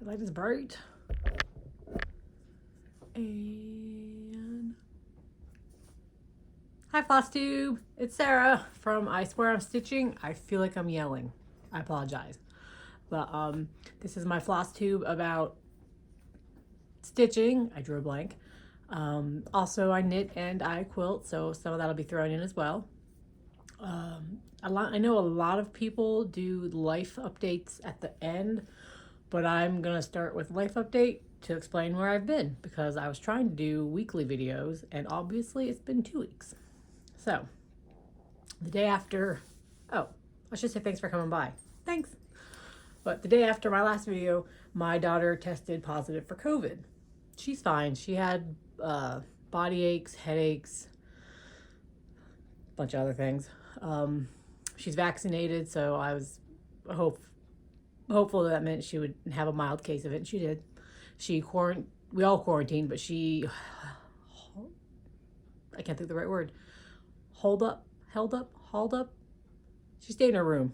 The light is bright. And hi Flosstube, it's Sarah from I Swear I'm Stitching. I feel like I'm yelling. I apologize. But this is my Flosstube about stitching. I drew a blank. Also I knit and I quilt, so some of that'll be thrown in as well. I know a lot of people do life updates at the end, but I'm gonna start with life update to explain where I've been, because I was trying to do weekly videos and obviously it's been 2 weeks. So the day after, oh, I should say thanks for coming by. Thanks. But the day after my last video, my daughter tested positive for COVID. She's fine. She had body aches, headaches, a bunch of other things. She's vaccinated, so I was hopeful that meant she would have a mild case of it, and she did. We all quarantined, but she, I can't think of the right word, hauled up. She stayed in her room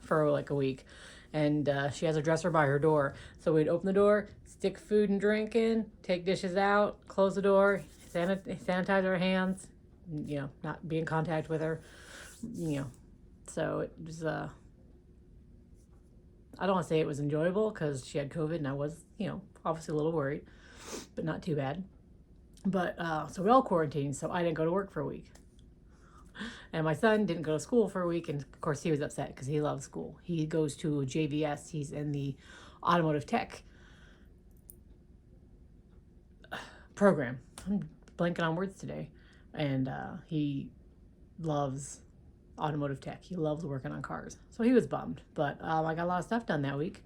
for like a week, and she has a dresser by her door. So we'd open the door, stick food and drink in, take dishes out, close the door, sanitize our hands, you know, not be in contact with her, you know. So it was, I don't want to say it was enjoyable because she had COVID and I was, you know, obviously a little worried, but not too bad. But so we all quarantined, so I didn't go to work for a week. And my son didn't go to school for a week, and of course he was upset because he loves school. He goes to JVS, he's in the automotive tech program. I'm blanking on words today. And he loves automotive tech. He loves working on cars. So he was bummed, but I got a lot of stuff done that week.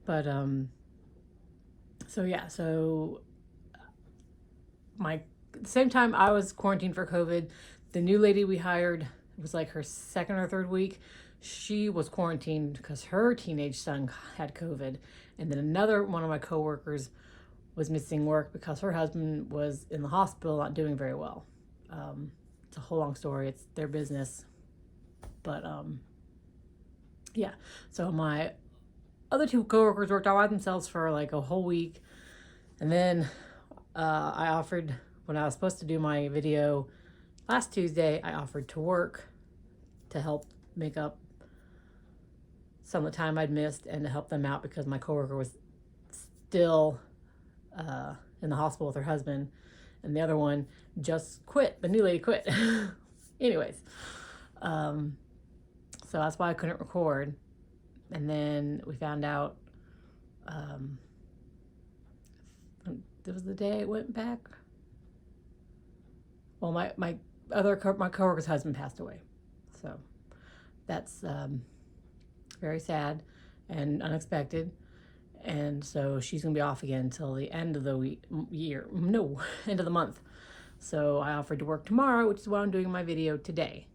But so yeah, so at the same time I was quarantined for COVID, the new lady we hired, it was like her second or third week, she was quarantined because her teenage son had COVID. And then another one of my coworkers was missing work because her husband was in the hospital not doing very well. It's a whole long story. It's their business. But yeah, so my other two coworkers worked all by themselves for like a whole week. And then I offered, when I was supposed to do my video last Tuesday, I offered to work to help make up some of the time I'd missed and to help them out because my coworker was still in the hospital with her husband, and the other one just quit. The new lady quit. Anyways, so that's why I couldn't record. And then we found out it was the day I went back. Well, my coworker's husband passed away, so that's very sad and unexpected. And so she's gonna be off again until the end of the end of the month. So I offered to work tomorrow, which is why I'm doing my video today.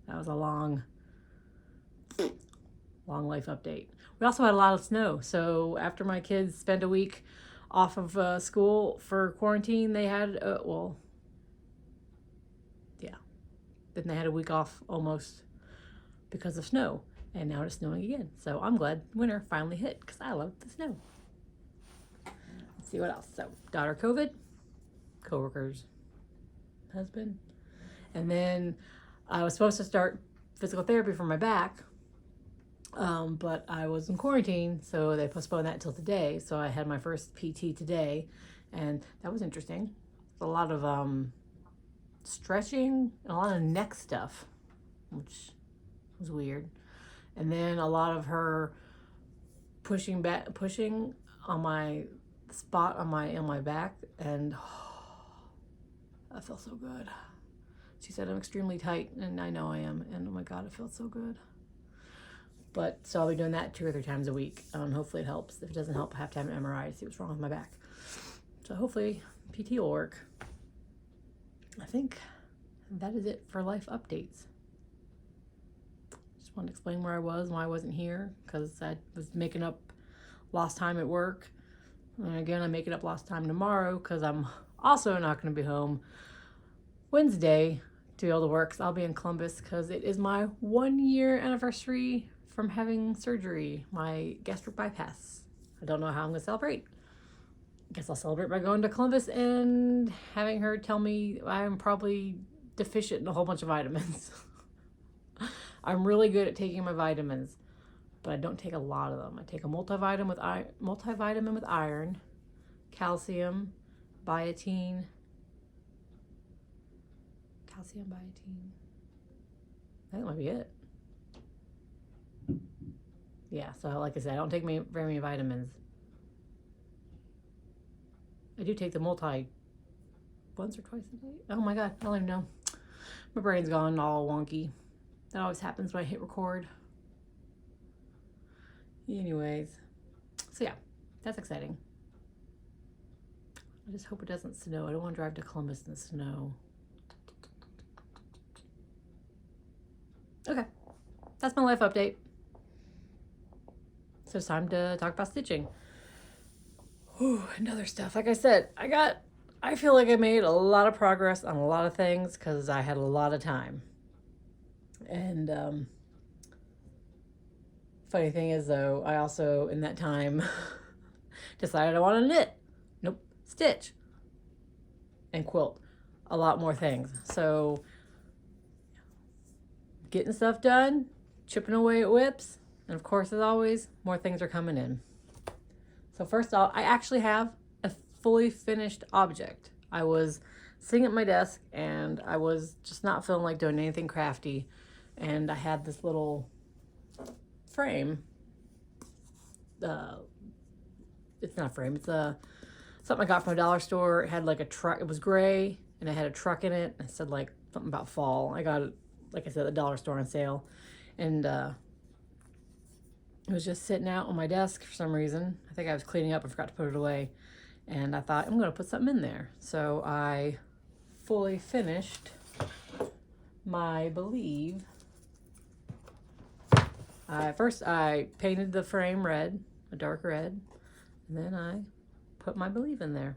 That was a long life update. We also had a lot of snow. So after my kids spent a week off of school for quarantine, they had, then they had a week off almost because of snow. And now it's snowing again. So I'm glad winter finally hit because I love the snow. Let's see what else. So daughter COVID, coworkers, husband. And then I was supposed to start physical therapy for my back, but I was in quarantine, so they postponed that until today. So I had my first PT today, and that was interesting. A lot of stretching and a lot of neck stuff, which was weird. And then a lot of her pushing on my spot on my back, and that felt so good. She said I'm extremely tight, and I know I am, and oh my god, it felt so good. But so I'll be doing that 2 or 3 times a week. Hopefully it helps. If it doesn't help, I have to have an MRI to see what's wrong with my back. So hopefully PT will work. I think that is it for life updates. Just wanted to explain where I was and why I wasn't here, because I was making up lost time at work. And again, I'm making up lost time tomorrow because I'm also not going to be home Wednesday to be able to work. So I'll be in Columbus because it is my 1-year anniversary from having surgery, my gastric bypass. I don't know how I'm going to celebrate. I guess I'll celebrate by going to Columbus and having her tell me I'm probably deficient in a whole bunch of vitamins. I'm really good at taking my vitamins, but I don't take a lot of them. I take a multivitamin with iron, calcium, biotin. Calcium, biotin. That might be it. Yeah, so like I said, I don't take very many vitamins. I do take the multi once or twice a day. Oh my God, I don't even know. My brain's gone all wonky. That always happens when I hit record. Anyways, so yeah, that's exciting. I just hope it doesn't snow. I don't want to drive to Columbus in the snow. Okay, that's my life update. So it's time to talk about stitching. Ooh, and other stuff. Like I said, I feel like I made a lot of progress on a lot of things because I had a lot of time. And funny thing is though, I also in that time decided I want to knit. Nope, stitch and quilt. A lot more things. So getting stuff done, chipping away at whips, and of course, as always, more things are coming in. So first off, I actually have a fully finished object. I was sitting at my desk and I was just not feeling like doing anything crafty. And I had this little frame. It's not a frame, it's something I got from a dollar store. It had like a truck, it was gray, and it had a truck in it. It said like something about fall. I got it, like I said, the dollar store on sale. And it was just sitting out on my desk for some reason. I think I was cleaning up and forgot to put it away. And I thought, I'm going to put something in there. So I fully finished my believe. First I painted the frame red, a dark red. And then I put my believe in there.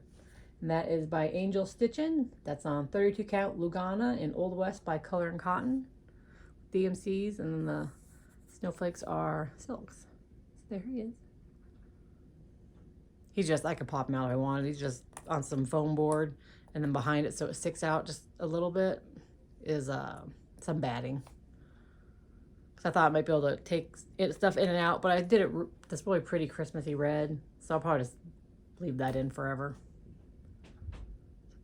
And that is by Angel Stitchin'. That's on 32 count Lugana in Old West by Color and Cotton. DMCs, and then the snowflakes are silks. So there he is. He's just, I could pop him out if I wanted. He's just on some foam board, and then behind it, so it sticks out just a little bit, is some batting. Because I thought I might be able to take stuff in and out, but I did it this really pretty Christmassy red, so I'll probably just leave that in forever.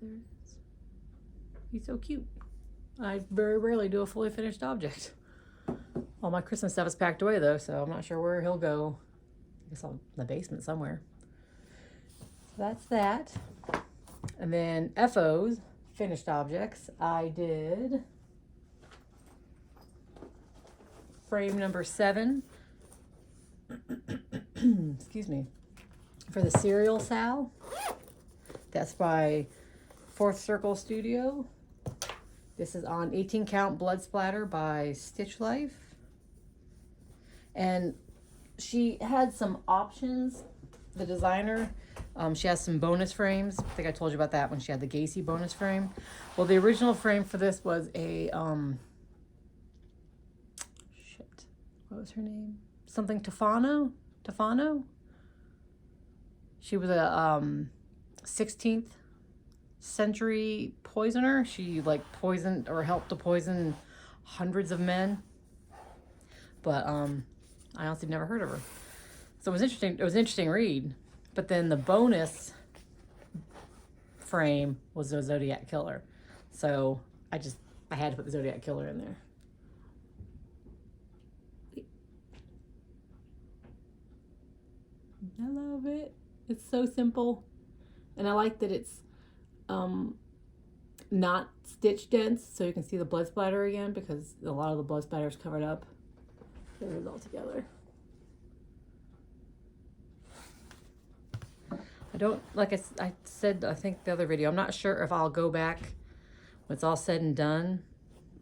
So there it is. He's so cute. I very rarely do a fully finished object. All my Christmas stuff is packed away though, so I'm not sure where he'll go. I guess in the basement somewhere. So that's that. And then FO's finished objects. I did frame number 7. Excuse me. For the Cereal Sal. That's by Fourth Circle Studio. This is on 18 count Blood Splatter by Stitch Life. And she had some options, the designer. She has some bonus frames. I think I told you about that when she had the Gacy bonus frame. Well, the original frame for this was a, what was her name? Something Tofano? Tofano? She was a 16th century poisoner. She like poisoned or helped to poison hundreds of men. But I honestly never heard of her. So it was interesting. It was an interesting read. But then the bonus frame was the Zodiac Killer. So I had to put the Zodiac Killer in there. I love it. It's so simple. And I like that it's not stitch dense, so you can see the blood splatter again, because a lot of the blood splatter is covered up. There it is all together. I don't, like I said, I think the other video, I'm not sure if I'll go back when it's all said and done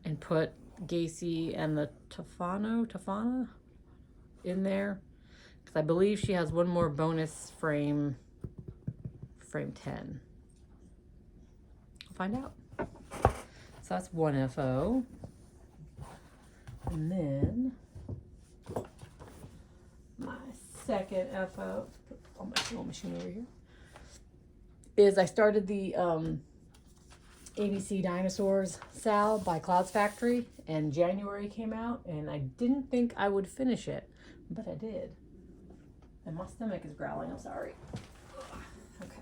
and put Gacy and the Tofana in there, because I believe she has one more bonus frame 10. I'll find out. So that's one FO. And then second FO, put all my sewing machine over here, is I started the ABC Dinosaurs Sal by Clouds Factory, and January came out, and I didn't think I would finish it, but I did. And my stomach is growling, I'm sorry. Okay.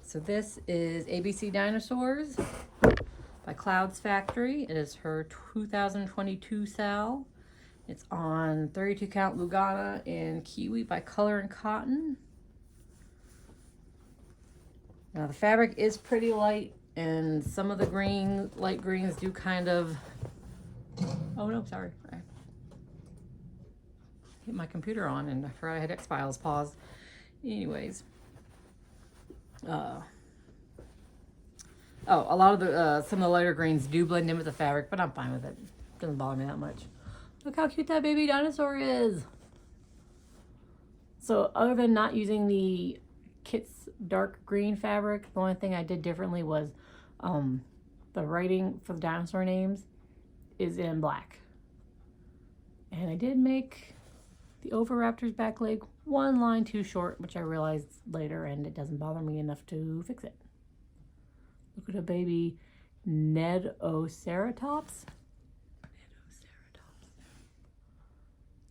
So this is ABC Dinosaurs by Clouds Factory. It is her 2022 Sal. It's on 32 count Lugana and Kiwi by Color and Cotton. Now the fabric is pretty light, and some of the light greens do kind of, oh no, sorry. I hit my computer on and I forgot I had X-Files paused. Anyways. A lot of the, some of the lighter greens do blend in with the fabric, but I'm fine with it. Doesn't bother me that much. Look how cute that baby dinosaur is. So other than not using the Kit's dark green fabric, the only thing I did differently was the writing for the dinosaur names is in black. And I did make the Oviraptor's back leg one line too short, which I realized later, and it doesn't bother me enough to fix it. Look at a baby Nedoceratops.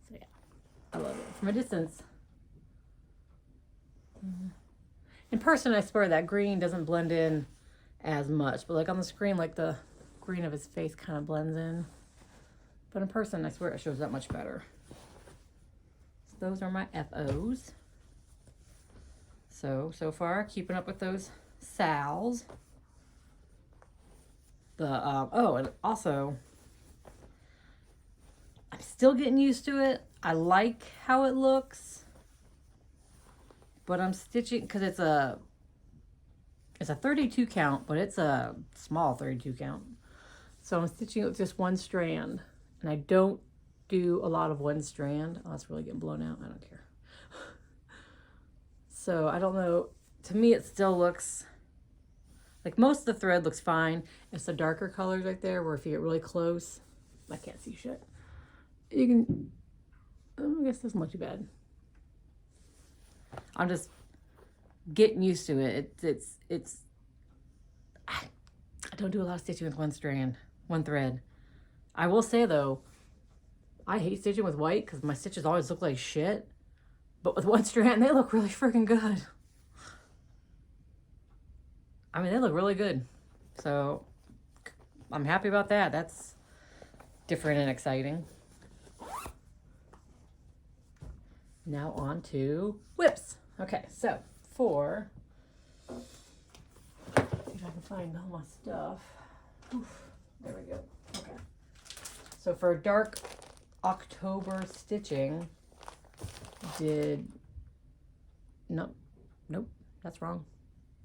So yeah, I love it. From a distance. In person, I swear that green doesn't blend in as much, but like on the screen, like the green of his face kind of blends in. But in person, I swear it shows up much better. So those are my FOs. So far, keeping up with those Sals. And also, I'm still getting used to it. I like how it looks, but I'm stitching, because it's a 32 count, but it's a small 32 count. So I'm stitching it with just one strand, and I don't do a lot of one strand. Oh, that's really getting blown out. I don't care. So I don't know. To me, it still looks like most of the thread looks fine. It's the darker colors right there where if you get really close, I can't see shit. You can, I guess this doesn't look too bad. I'm just getting used to it. I don't do a lot of stitching with one strand, one thread. I will say though, I hate stitching with white because my stitches always look like shit. But with one strand, they look really freaking good. I mean, they look really good. So I'm happy about that. That's different and exciting. Now on to whips. Okay, so for, see if I can find all my stuff. Oof, there we go. Okay. So for dark October stitching, nope, that's wrong.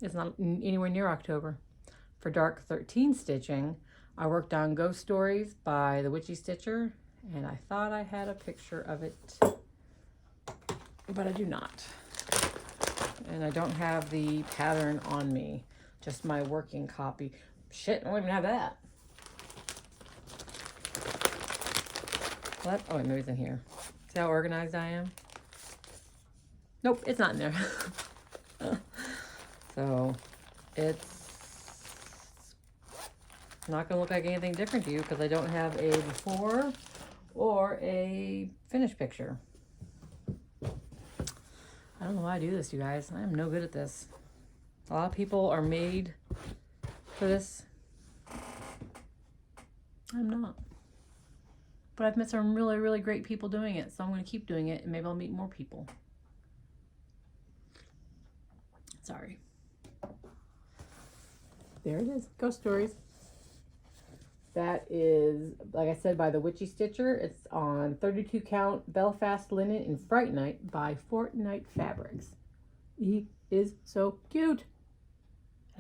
It's not anywhere near October. For dark 13 stitching, I worked on Ghost Stories by the Witchy Stitcher, and I thought I had a picture of it, but I do not. And I don't have the pattern on me, just my working copy. Shit, I don't even have that. What? Oh, maybe it's in here. See how organized I am? Nope, it's not in there. So it's not going to look like anything different to you because I don't have a before or a finished picture. I don't know why I do this, you guys. I am no good at this. A lot of people are made for this. I'm not. But I've met some really, really great people doing it, so I'm going to keep doing it, and maybe I'll meet more people. Sorry. There it is. Ghost Stories. That is, like I said, by the Witchy Stitcher. It's on 32 count Belfast linen in Fright Night by Fortnite Fabrics. He is so cute.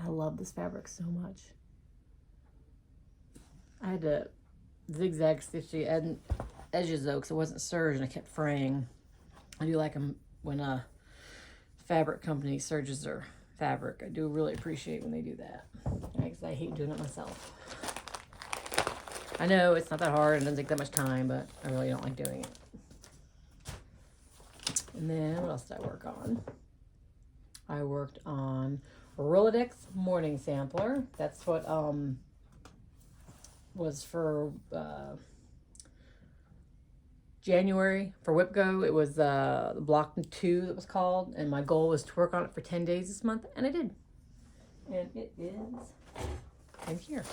I love this fabric so much. I had to zigzag stitch the edges though because it wasn't serged and I kept fraying. I do like them when a fabric company serges their fabric. I do really appreciate when they do that because I hate doing it myself. I know it's not that hard and doesn't take that much time, but I really don't like doing it. And then what else did I work on? I worked on Roladex Mourning sampler. That's what was for January for WhipGo. It was block 2 that was called, and my goal was to work on it for 10 days this month, and I did. And it is in here.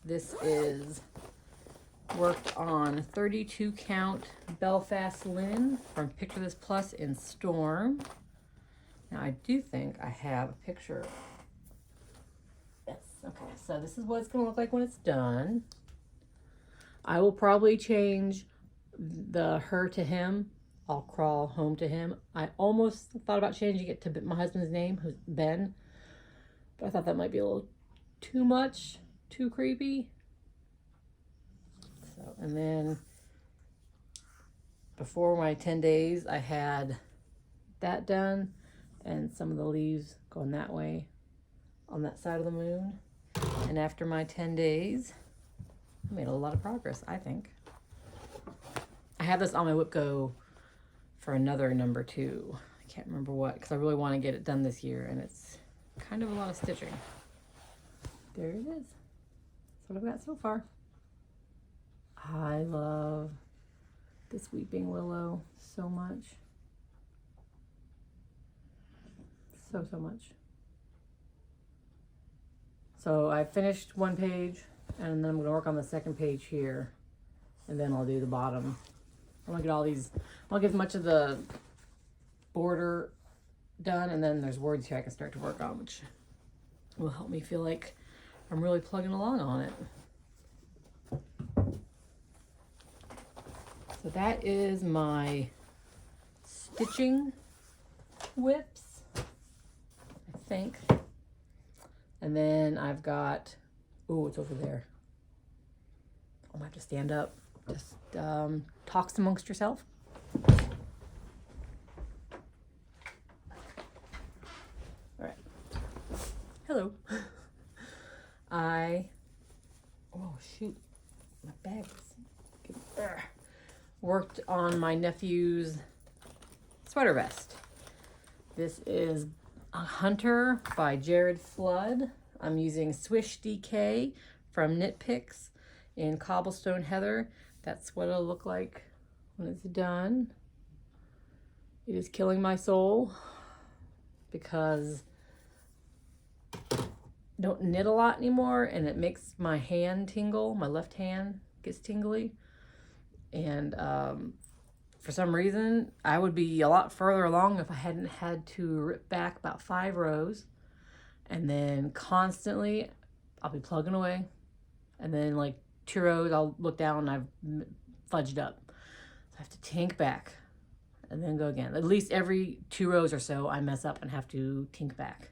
This is worked on 32 count Belfast linen from Picture This Plus in Storm. Now I do think I have a picture. Yes, okay, so this is what it's gonna look like when it's done. I will probably change the her to him. I'll crawl home to him. I almost thought about changing it to my husband's name, who's Ben, but I thought that might be a little too much, too creepy. So, and then before my 10 days, I had that done and some of the leaves going that way on that side of the moon. And after my 10 days, I made a lot of progress, I think. I have this on my WhipGo for another number 2. I can't remember what, because I really want to get it done this year, and it's kind of a lot of stitching. There it is. That's what I've got so far. I love this Weeping Willow so much. So much. So I finished one page, and then I'm going to work on the second page here, and then I'll do the bottom. I'm going to get all these, I'll get much of the border done, and then there's words here I can start to work on, which will help me feel like I'm really plugging along on it. So that is my stitching whips, I think. And then I've got, oh, it's over there. I might have to stand up. Just talks amongst yourself. All right. Hello. Oh shoot, my bag is worked on my nephew's sweater vest. This is a Hunter by Jared Flood. I'm using Swish DK from Knit Picks in Cobblestone Heather. That's what it'll look like when it's done. It is killing my soul because I don't knit a lot anymore, and it makes my hand tingle. My left hand gets tingly. And for some reason, I would be a lot further along if I hadn't had to rip back about 5 rows. And then constantly, I'll be plugging away. And then like 2 rows, I'll look down and I've fudged up. So I have to tink back and then go again. At least every 2 rows or so, I mess up and have to tink back.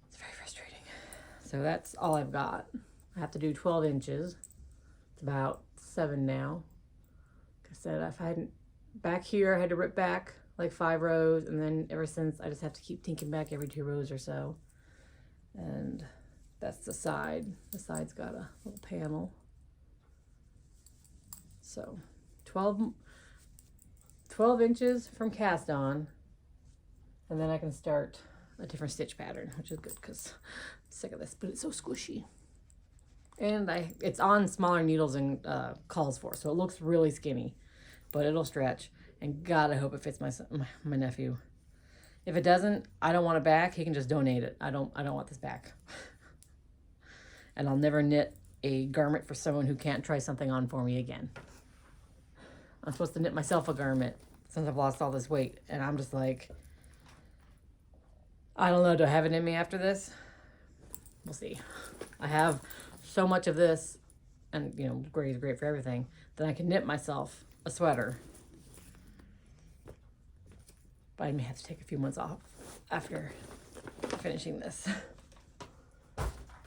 It's very frustrating. So that's all I've got. I have to do 12 inches. It's about 7 now. Like I said, if I hadn't, back here, I had to rip back like 5 rows, and then ever since, I just have to keep tinking back every 2 rows or so. And that's the side. The side's got a little panel. So 12 inches from cast on, and then I can start a different stitch pattern, which is good because I'm sick of this, but it's so squishy. And it's on smaller needles than calls for, so it looks really skinny, but it'll stretch. And God, I hope it fits my nephew. If it doesn't, I don't want it back. He can just donate it. I don't want this back. And I'll never knit a garment for someone who can't try something on for me again. I'm supposed to knit myself a garment since I've lost all this weight, and I'm just like, I don't know. Do I have it in me after this? We'll see. I have so much of this, and you know, gray is great for everything, that I can knit myself a sweater. But I may have to take a few months off after finishing this.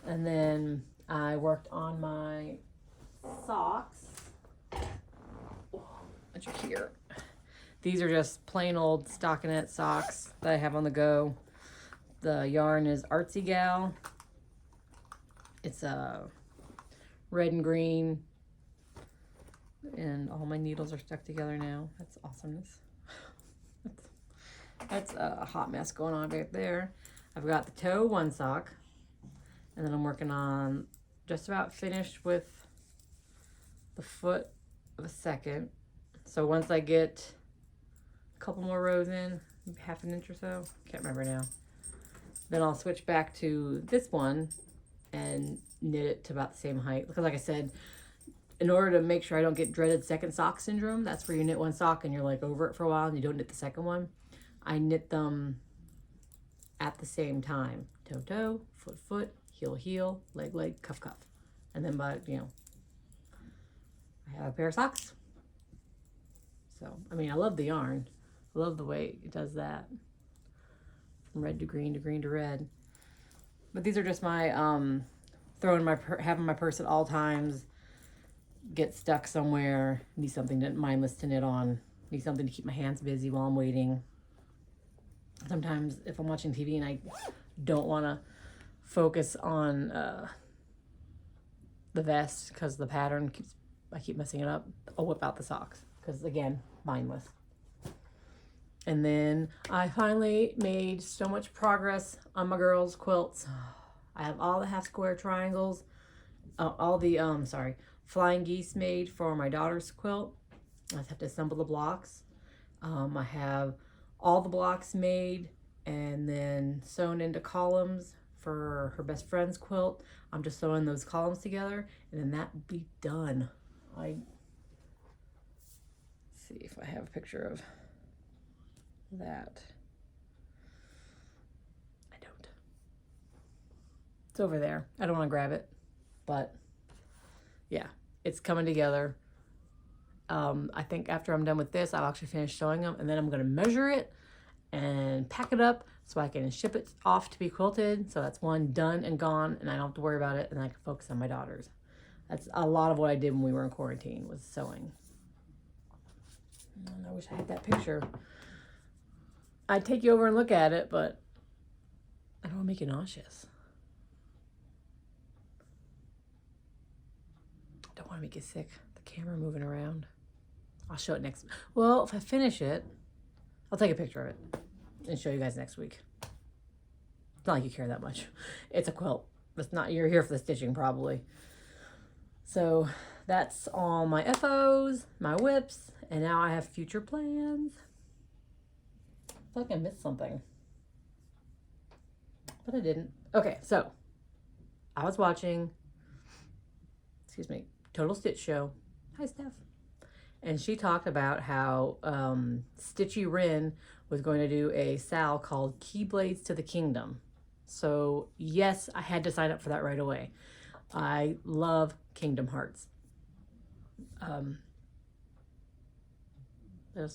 And then I worked on my socks, which are here. These are just plain old stockinette socks that I have on the go. The yarn is Artsy Gal. It's a red and green And all my needles are stuck together now. That's awesomeness. That's a hot mess going on right there. I've got the toe one sock. And then I'm working on just about finished with the foot of a second. So once I get a couple more rows in, maybe half an inch or so, can't remember now, then I'll switch back to this one and knit it to about the same height. Because like I said, in order to make sure I don't get dreaded second sock syndrome, that's where you knit one sock and you're like over it for a while and you don't knit the second one. I knit them at the same time. Toe, toe, foot, foot, heel, heel, leg, leg, cuff, cuff. And then by, you know, I have a pair of socks. So, I mean, I love the yarn. I love the way it does that. From red to green to green to red. But these are just my, having my purse at all times, get stuck somewhere, need something mindless to knit on, need something to keep my hands busy while I'm waiting. Sometimes if I'm watching TV and I don't want to focus on the vest because the pattern I keep messing it up, I'll whip out the socks because again, mindless. And then I finally made so much progress on my girls' quilts. I have all the half square triangles, all the flying geese made for my daughter's quilt. I just have to assemble the blocks. I have all the blocks made and then sewn into columns for her best friend's quilt. I'm just sewing those columns together and then that will be done. Let's see if I have a picture of that. I don't. It's over there. I don't want to grab it, but yeah, it's coming together. I think after I'm done with this, I'll actually finish sewing them and then I'm going to measure it and pack it up so I can ship it off to be quilted. So that's one done and gone and I don't have to worry about it and I can focus on my daughters. That's a lot of what I did when we were in quarantine was sewing. And I wish I had that picture. I'd take you over and look at it, but I don't want to make you nauseous. I don't want to make you sick. The camera moving around. I'll show it next. Well, if I finish it, I'll take a picture of it and show you guys next week. It's not like you care that much. It's a quilt. It's not, you're here for the stitching probably. So that's all my FOs, my whips, and now I have future plans. I feel like I missed something, but I didn't. Okay, so I was watching, Total Stitch Show. Hi, Steph. And she talked about how Stitchy Rin was going to do a sal called Keyblades to the Kingdom. So yes, I had to sign up for that right away. I love Kingdom Hearts. I don't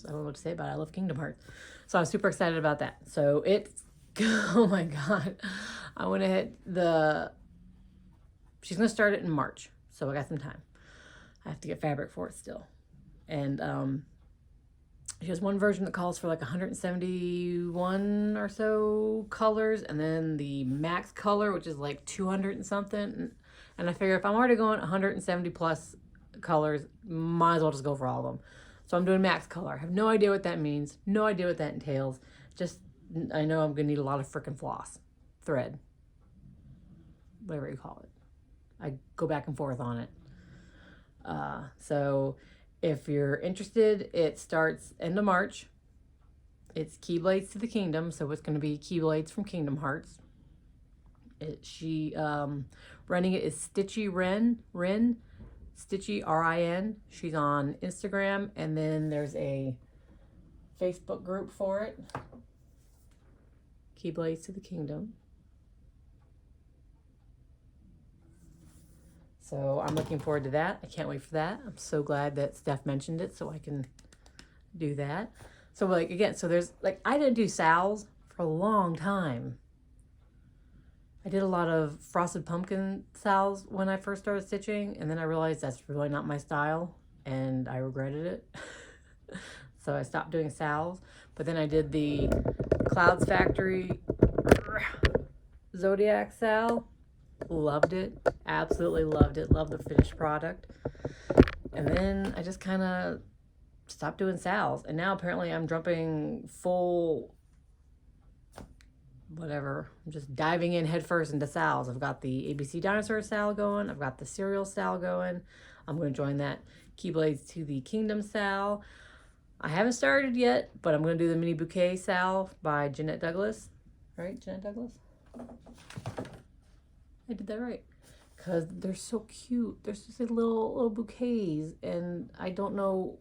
know what to say about it. I love Kingdom Hearts. So I was super excited about that. So it's, oh my God. I want to hit she's going to start it in March. So I got some time. I have to get fabric for it still. And she has one version that calls for like 171 or so colors. And then the max color, which is like 200 and something. And I figure if I'm already going 170 plus colors, might as well just go for all of them. So I'm doing max color. I have no idea what that means. No idea what that entails. Just, I know I'm going to need a lot of frickin' floss. Thread. Whatever you call it. I go back and forth on it. So if you're interested, it starts end of March. It's Keyblades to the Kingdom. So it's going to be Keyblades from Kingdom Hearts. She running it is Stitchy Rin. Stitchy RIN. She's on Instagram, and then there's a Facebook group for it. Keyblades to the Kingdom. So I'm looking forward to that. I can't wait for that. I'm so glad that Steph mentioned it so I can do that. So like again, so there's like I didn't do sals for a long time. I did a lot of frosted pumpkin sals when I first started stitching, and then I realized that's really not my style, and I regretted it. So I stopped doing sals, but then I did the Clouds Factory Zodiac sal. Loved it. Absolutely loved it. Loved the finished product. And then I just kind of stopped doing sals. And now apparently I'm jumping full, whatever. I'm just diving in headfirst into sals. I've got the ABC Dinosaur sal going. I've got the cereal sal going. I'm going to join that Keyblades to the Kingdom sal. I haven't started yet, but I'm going to do the mini bouquet sal by Jeanette Douglas. Right, Jeanette Douglas? I did that right. Because they're so cute. They're just like little bouquets. And I don't know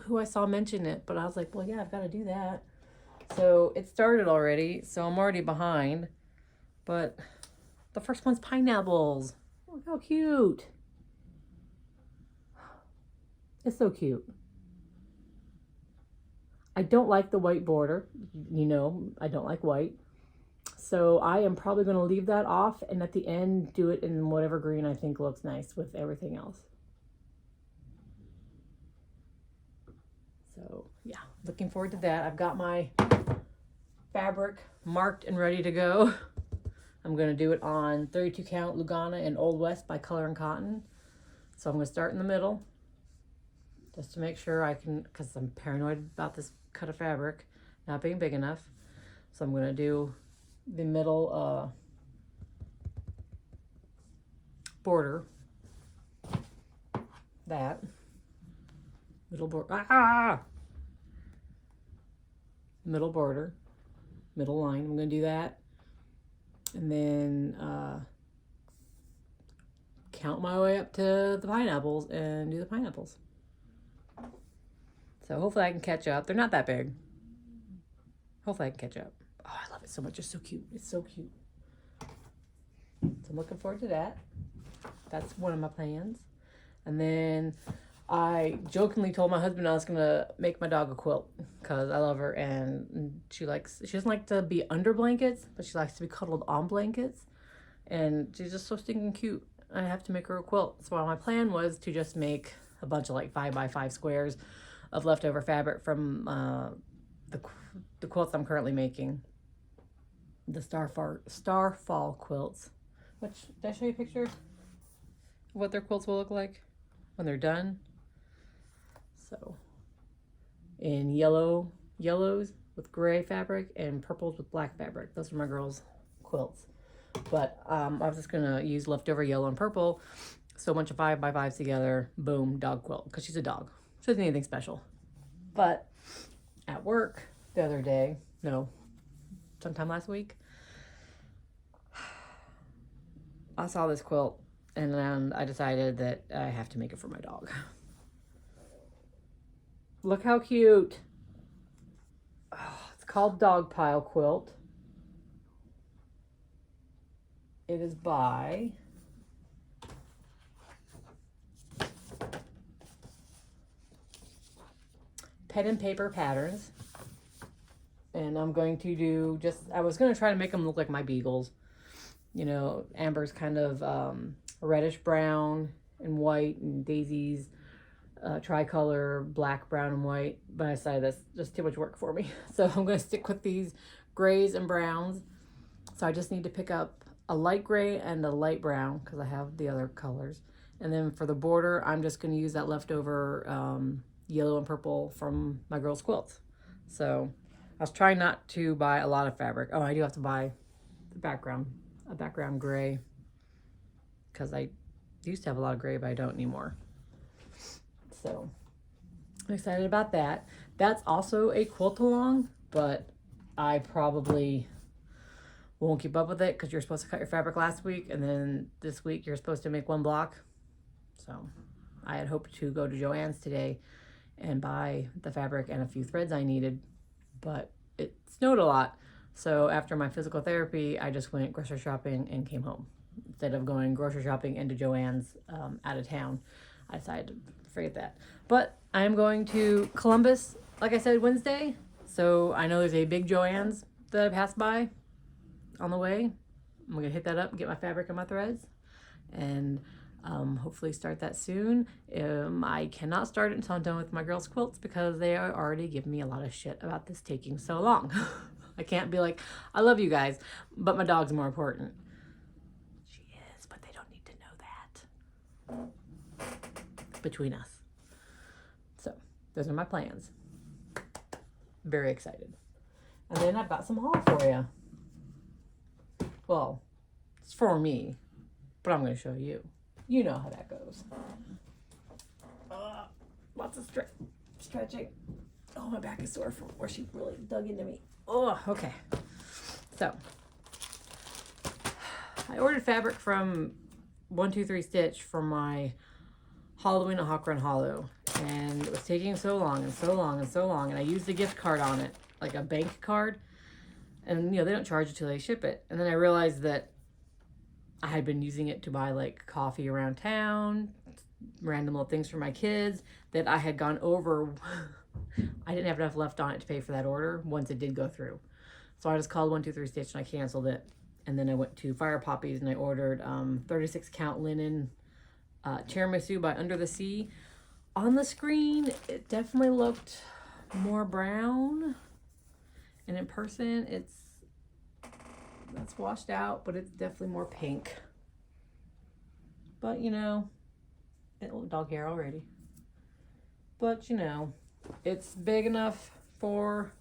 who I saw mention it, but I was like, well, yeah, I've got to do that. So it started already, so I'm already behind. But the first one's pineapples. Look how cute. It's so cute. I don't like the white border. You know, I don't like white. So I am probably going to leave that off and at the end do it in whatever green I think looks nice with everything else. So yeah, looking forward to that. I've got my fabric marked and ready to go. I'm going to do it on 32 count Lugana and Old West by Color and Cotton. So I'm going to start in the middle just to make sure I can, because I'm paranoid about this cut of fabric not being big enough. So I'm going to do the middle border, that middle border, middle border, middle line. I'm going to do that, and then count my way up to the pineapples and do the pineapples. So hopefully I can catch up. They're not that big. Hopefully I can catch up. Oh, I love it so much. It's so cute. It's so cute. So I'm looking forward to that. That's one of my plans. And then I jokingly told my husband I was going to make my dog a quilt because I love her and she doesn't like to be under blankets, but she likes to be cuddled on blankets. And she's just so stinking cute. I have to make her a quilt. So my plan was to just make a bunch of like 5x5 squares of leftover fabric from the quilts I'm currently making. The Starfall quilts. Which, did I show you a picture of what their quilts will look like when they're done? So, in yellows with gray fabric and purples with black fabric. Those are my girls' quilts. But I was just going to use leftover yellow and purple. So a bunch of 5x5s together. Boom, dog quilt. Because she's a dog. She doesn't need anything special. But at work the other day, no, sometime last week, I saw this quilt and then I decided that I have to make it for my dog. Look how cute. Oh, it's called Dog Pile Quilt. It is by Pen and Paper Patterns. And I'm going to do I was going to try to make them look like my beagles. You know, Amber's kind of reddish brown and white, and Daisy's tricolor, black, brown, and white. But I decided that's just too much work for me. So I'm going to stick with these grays and browns. So I just need to pick up a light gray and a light brown because I have the other colors. And then for the border, I'm just going to use that leftover yellow and purple from my girls' quilts. So I was trying not to buy a lot of fabric. Oh, I do have to buy a background gray, because I used to have a lot of gray, but I don't anymore. So I'm excited about that. That's also a Quilt Along, but I probably won't keep up with it because you're supposed to cut your fabric last week, and then this week you're supposed to make one block. So I had hoped to go to Joann's today and buy the fabric and a few threads I needed, but it snowed a lot. So after my physical therapy, I just went grocery shopping and came home. Instead of going grocery shopping into Joann's out of town, I decided to forget that. But I am going to Columbus, like I said, Wednesday. So I know there's a big Joann's that I passed by on the way. I'm going to hit that up and get my fabric and my threads. And hopefully start that soon. I cannot start it until I'm done with my girls' quilts because they are already giving me a lot of shit about this taking so long. I can't be like, I love you guys, but my dog's more important. She is, but they don't need to know that. between us. So those are my plans. Very excited. And then I've got some haul for you. Well, it's for me, but I'm going to show you. You know how that goes. Lots of stretching. Oh, my back is sore from where she really dug into me. Oh, okay. So, I ordered fabric from 123 Stitch for my Halloween and Hawk Run Hollow. And it was taking so long and so long and so long. And I used a gift card on it, like a bank card. And, they don't charge you till they ship it. And then I realized that I had been using it to buy, like, coffee around town, random little things for my kids, that I had gone over. I didn't have enough left on it to pay for that order once it did go through. So I just called 123 Stitch and I canceled it. And then I went to Fire Poppies and I ordered 36 count linen Tiramisu by Under the Sea. On the screen, it definitely looked more brown. And in person, that's washed out, but it's definitely more pink. But, dog hair already. But, it's big enough for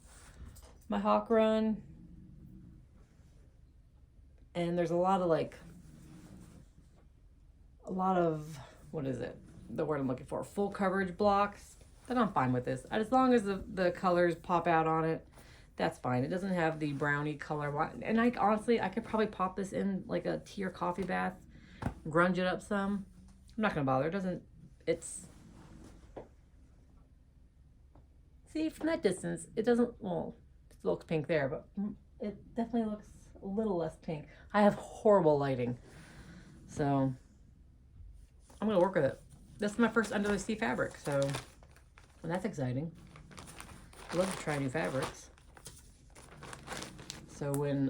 my Hawk Run. And there's a lot of, what is it? The word I'm looking for. Full coverage blocks. Then I'm fine with this. As long as the colors pop out on it, that's fine. It doesn't have the brownie color. And I could probably pop this in like a tea or coffee bath, grunge it up some. I'm not going to bother. See, from that distance, it doesn't, well, it looks pink there, but it definitely looks a little less pink. I have horrible lighting. So, I'm going to work with it. This is my first Under the Sea fabric, so, and that's exciting. I love to try new fabrics. So when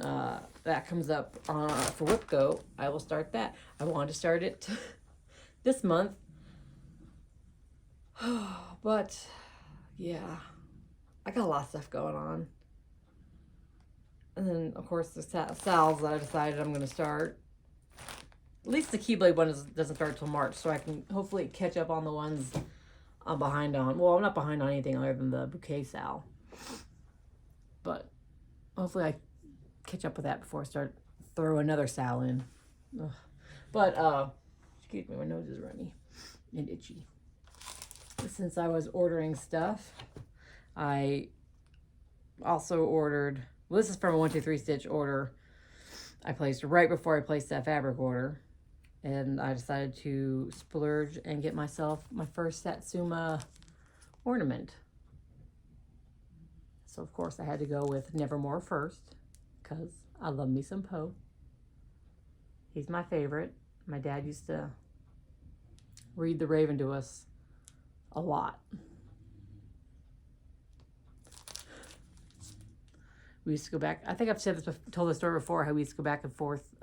that comes up for WhipGo, I will start that. I wanted to start it this month. But, yeah, I got a lot of stuff going on. And then, of course, the salves that I decided I'm going to start. At least the Keyblade one doesn't start until March, so I can hopefully catch up on the ones I'm behind on. Well, I'm not behind on anything other than the bouquet sal. But hopefully I catch up with that before I throw another sal in. Ugh. But, excuse me, my nose is runny and itchy. Since I was ordering stuff, I also ordered, well, this is from a 123 Stitch order I placed right before I placed that fabric order. And I decided to splurge and get myself my first Satsuma ornament. So, of course, I had to go with Nevermore first, because I love me some Poe. He's my favorite. My dad used to read The Raven to us a lot. We used to go back, I think I've told the story before, how we used to go back and forth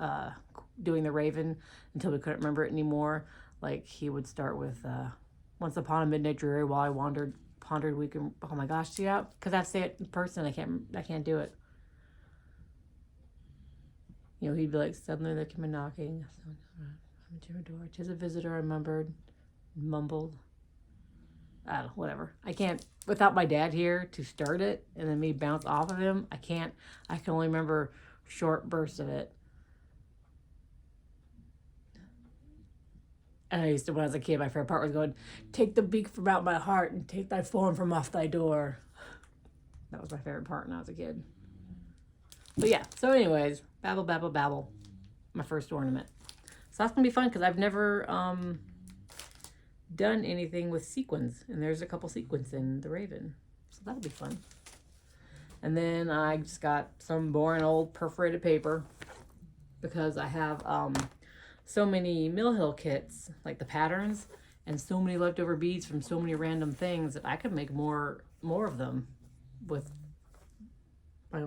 doing The Raven until we couldn't remember it anymore. Like, he would start with Once Upon a Midnight Dreary while I pondered week and, oh my gosh, see out, because I have to say it in person, I can't do it. He'd be like, suddenly there came a knocking. I'm to your door. 'Tis a visitor, I mumbled. I don't know, whatever. I can't, without my dad here to start it and then me bounce off of him, I can't. I can only remember short bursts of it. And I used to, when I was a kid, my favorite part was going, take the beak from out my heart and take thy form from off thy door. That was my favorite part when I was a kid. But yeah, so anyways, babble, babble, babble. My first ornament. So that's going to be fun because I've never done anything with sequins. And there's a couple sequins in the Raven. So that'll be fun. And then I just got some boring old perforated paper because I have so many Mill Hill kits, like the patterns, and so many leftover beads from so many random things that I could make more of them with, I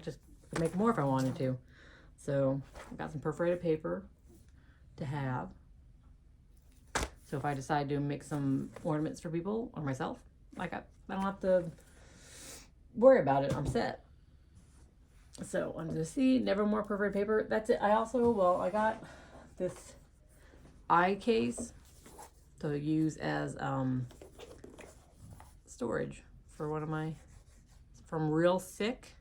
just could make more if I wanted to. So I got some perforated paper to have. So if I decide to make some ornaments for people or myself, I don't have to worry about it. I'm set. So I'm going to see Nevermore perforated paper. That's it. I got this eye case to use as storage for one of my, from Real Sick.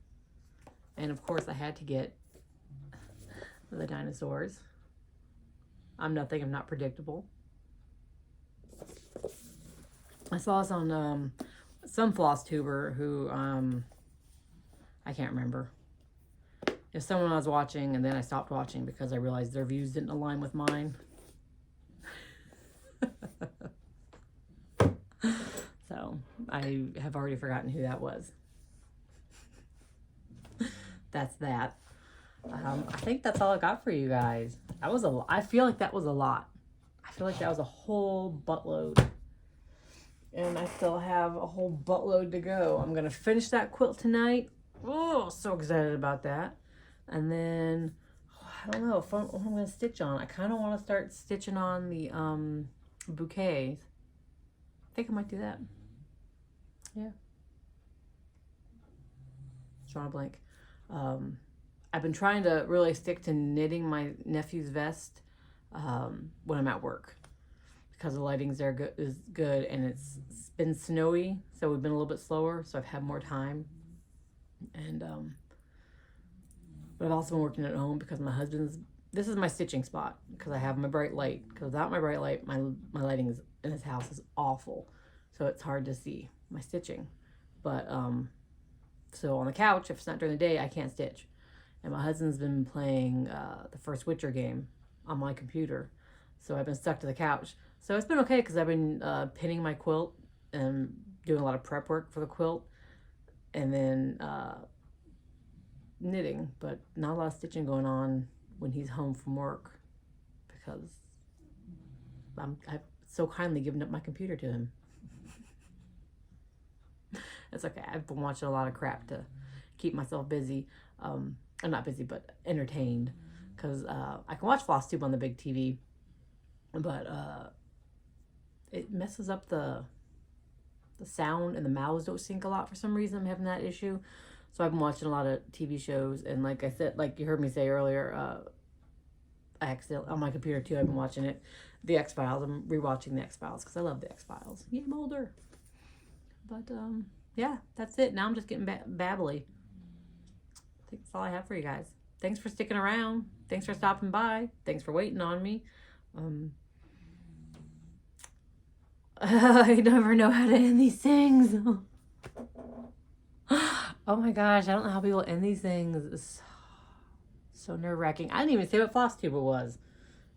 And of course I had to get the Dinosaurs. I'm nothing, I'm not predictable. I saw this on some Flosstuber who, I can't remember. If someone I was watching and then I stopped watching because I realized their views didn't align with mine. So I have already forgotten who that was. That's that. I think that's all I got for you guys. That was I feel like that was a lot. I feel like that was a whole buttload. And I still have a whole buttload to go. I'm going to finish that quilt tonight. Oh, so excited about that. And then, I don't know what I'm going to stitch on. I kind of want to start stitching on the bouquets. I think I might do that. Yeah. Drawing a blank. I've been trying to really stick to knitting my nephew's vest when I'm at work, because the lighting's there is good, and it's been snowy, so we've been a little bit slower, so I've had more time. And but I've also been working at home because my husband's, this is my stitching spot because I have my bright light, because without my bright light my lighting is, in his house, is awful, so it's hard to see my stitching. But so on the couch, if it's not during the day, I can't stitch. And my husband's been playing the first Witcher game on my computer, so I've been stuck to the couch. So it's been okay because I've been pinning my quilt and doing a lot of prep work for the quilt, and then knitting, but not a lot of stitching going on when he's home from work, because I've so kindly given up my computer to him. It's okay. I've been watching a lot of crap to keep myself busy. I'm not busy, but entertained, because I can watch Flosstube on the big TV, but it messes up the sound, and the mouths don't sync a lot for some reason. I'm having that issue. So I've been watching a lot of TV shows, and like I said, like you heard me say earlier, I accidentally, on my computer too, I've been watching it, the X-Files. I'm rewatching the X-Files because I love the X-Files. Yeah, I'm older. But yeah, that's it. Now I'm just getting babbly. I think that's all I have for you guys. Thanks for sticking around. Thanks for stopping by. Thanks for waiting on me. I never know how to end these things. Oh my gosh, I don't know how people end these things. It's so nerve-wracking. I didn't even say what Flosstube was.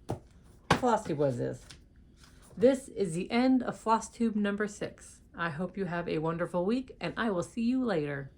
What Flosstube was this? This is the end of Flosstube number 6. I hope you have a wonderful week, and I will see you later.